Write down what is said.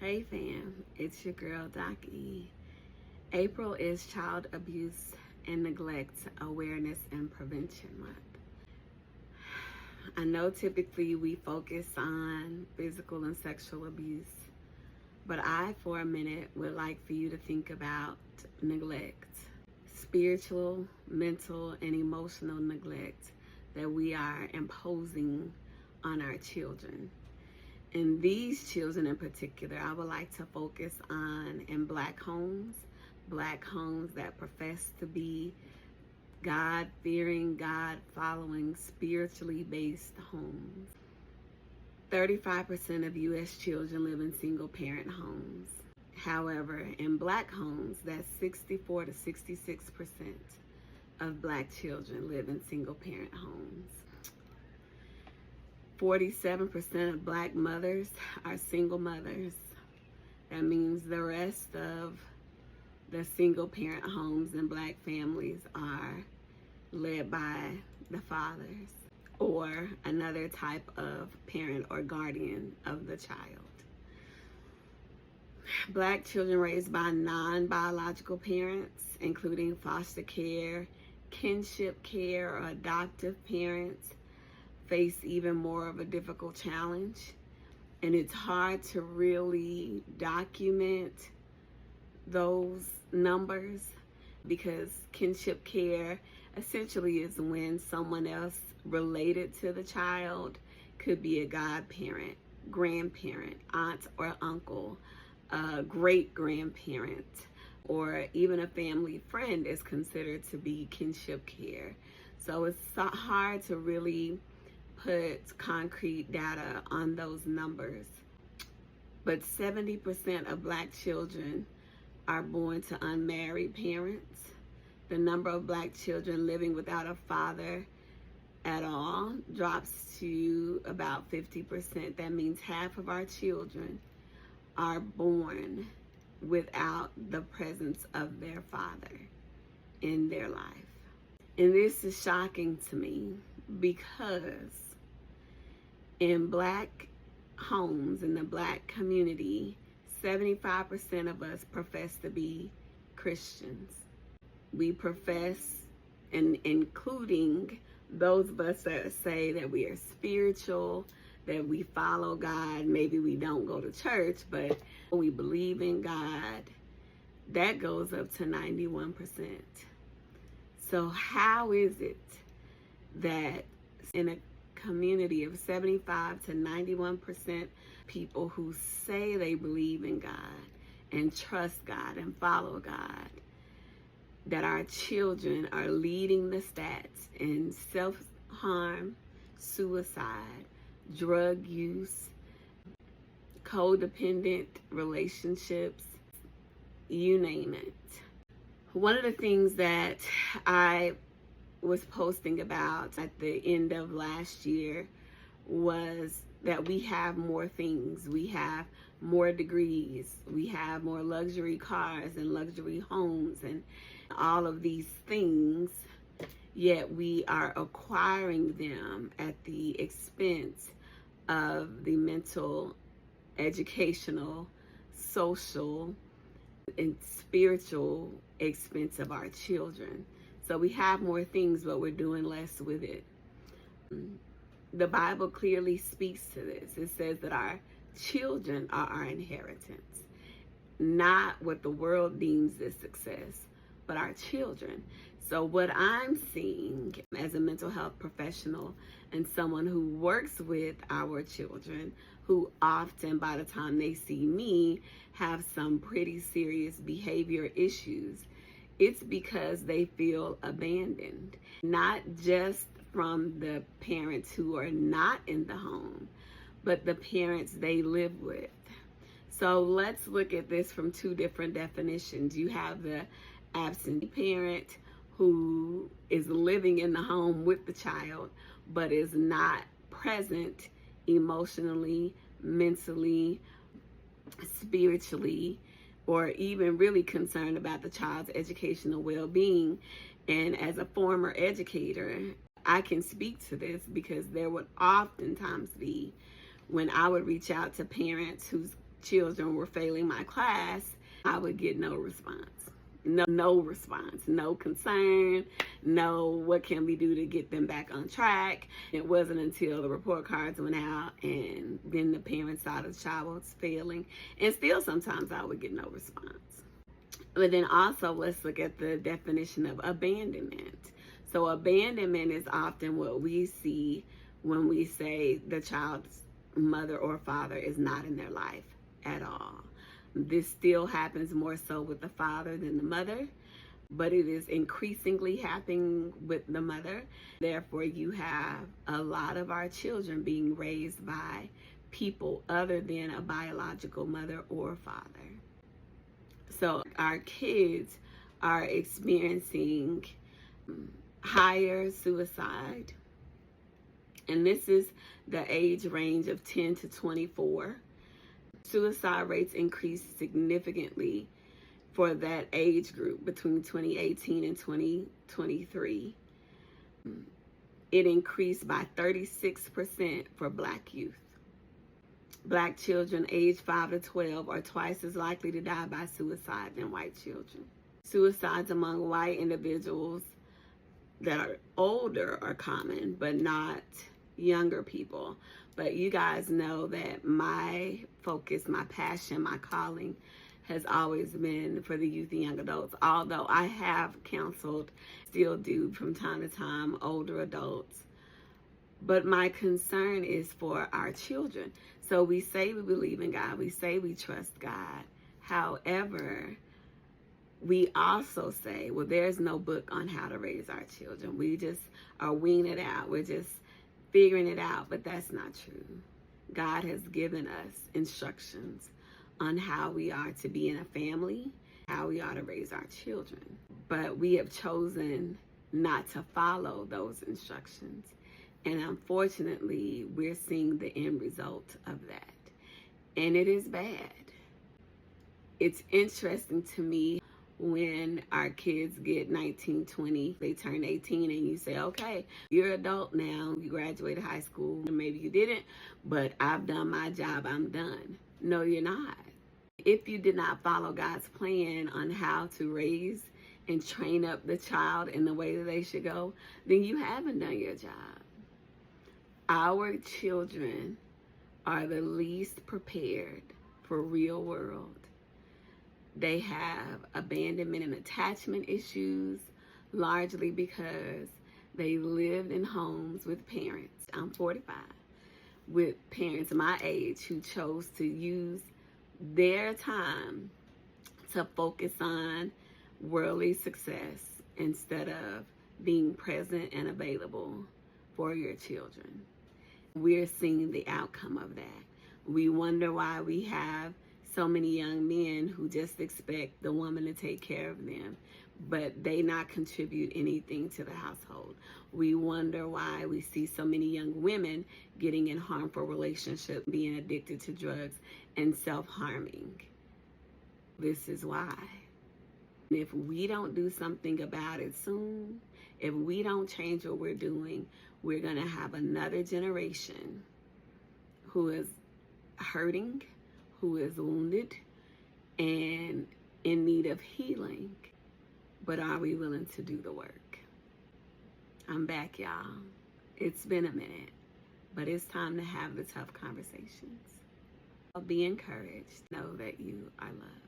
Hey fam, it's your girl Doc E. April is Child Abuse and Neglect Awareness and Prevention Month. I know typically we focus on physical and sexual abuse, but I, for a minute, would like for you to think about neglect. Spiritual, mental, and emotional neglect that we are imposing on our children. And these children in particular, I would like to focus on in black homes that profess to be God-fearing, God-following, spiritually based homes. 35% of U.S. children live in single-parent homes. However, in black homes, that's 64 to 66% of black children live in single-parent homes. 47% of black mothers are single mothers. That means the rest of the single parent homes and black families are led by the fathers or another type of parent or guardian of the child. Black children raised by non-biological parents, including foster care, kinship care, or adoptive parents, face even more of a difficult challenge, and it's hard to really document those numbers because kinship care essentially is when someone else related to the child, could be a godparent, grandparent, aunt or uncle, a great grandparent, or even a family friend is considered to be kinship care. So it's hard to really put concrete data on those numbers. But 70% of black children are born to unmarried parents. The number of black children living without a father at all drops to about 50%. That means half of our children are born without the presence of their father in their life. And this is shocking to me because in black homes, in the black community, 75% of us profess to be Christians. We profess, and including those of us that say that we are spiritual, that we follow God. Maybe we don't go to church, but we believe in God. That goes up to 91%. So how is it that in a community of 75 to 91% people who say they believe in God and trust God and follow God, that our children are leading the stats in self-harm, suicide, drug use, codependent relationships, you name it. One of the things that I was posting about at the end of last year was that we have more things. We have more degrees. We have more luxury cars and luxury homes and all of these things, yet we are acquiring them at the expense of the mental, educational, social, and spiritual expense of our children. So we have more things, but we're doing less with it. The Bible clearly speaks to this. It says that our children are our inheritance, not what the world deems as success, but our children. So what I'm seeing as a mental health professional and someone who works with our children, who often by the time they see me have some pretty serious behavior issues, it's because they feel abandoned, not just from the parents who are not in the home, but the parents they live with. So let's look at this from two different definitions. You have the absent parent who is living in the home with the child, but is not present emotionally, mentally, spiritually, or even really concerned about the child's educational well-being. And as a former educator, I can speak to this because there would oftentimes be when I would reach out to parents whose children were failing my class, I would get no response. No response, no concern, no what can we do to get them back on track. It wasn't until the report cards went out and then the parents saw the child was failing, and still sometimes I would get no response. But then also let's look at the definition of abandonment. So abandonment is often what we see when we say the child's mother or father is not in their life at all. This still happens more so with the father than the mother, but it is increasingly happening with the mother. Therefore, you have a lot of our children being raised by people other than a biological mother or father. So our kids are experiencing higher suicide, and this is the age range of 10 to 24. Suicide rates increased significantly for that age group between 2018 and 2023. It increased by 36% for Black youth. Black children aged 5 to 12 are twice as likely to die by suicide than white children. Suicides among white individuals that are older are common, but not younger people. But you guys know that my focus, my passion, my calling has always been for the youth and young adults. Although I have counseled, still do from time to time, older adults. But my concern is for our children. So we say we believe in God. We say we trust God. However, we also say, well, there's no book on how to raise our children. We just are weaning it out. We're just figuring it out, but that's not true. God has given us instructions on how we are to be in a family, how we are to raise our children. But we have chosen not to follow those instructions. And unfortunately, we're seeing the end result of that. And it is bad. It's interesting to me when our kids get 19, 20, they turn 18 and you say, okay, you're an adult now, you graduated high school, or maybe you didn't, but I've done my job, I'm done. No, you're not. If you did not follow God's plan on how to raise and train up the child in the way that they should go, then you haven't done your job. Our children are the least prepared for real world. They have abandonment and attachment issues, largely because they lived in homes with parents. I'm 45, with parents my age who chose to use their time to focus on worldly success instead of being present and available for your children. We're seeing the outcome of that. We wonder why we have so many young men who just expect the woman to take care of them, but they not contribute anything to the household. We wonder why we see so many young women getting in harmful relationships, being addicted to drugs, and self-harming. This is why. If we don't do something about it soon, if we don't change what we're doing, we're going to have another generation who is hurting, who is wounded, and in need of healing. But are we willing to do the work? I'm back, y'all. It's been a minute, but it's time to have the tough conversations. Be encouraged. Know that you are loved.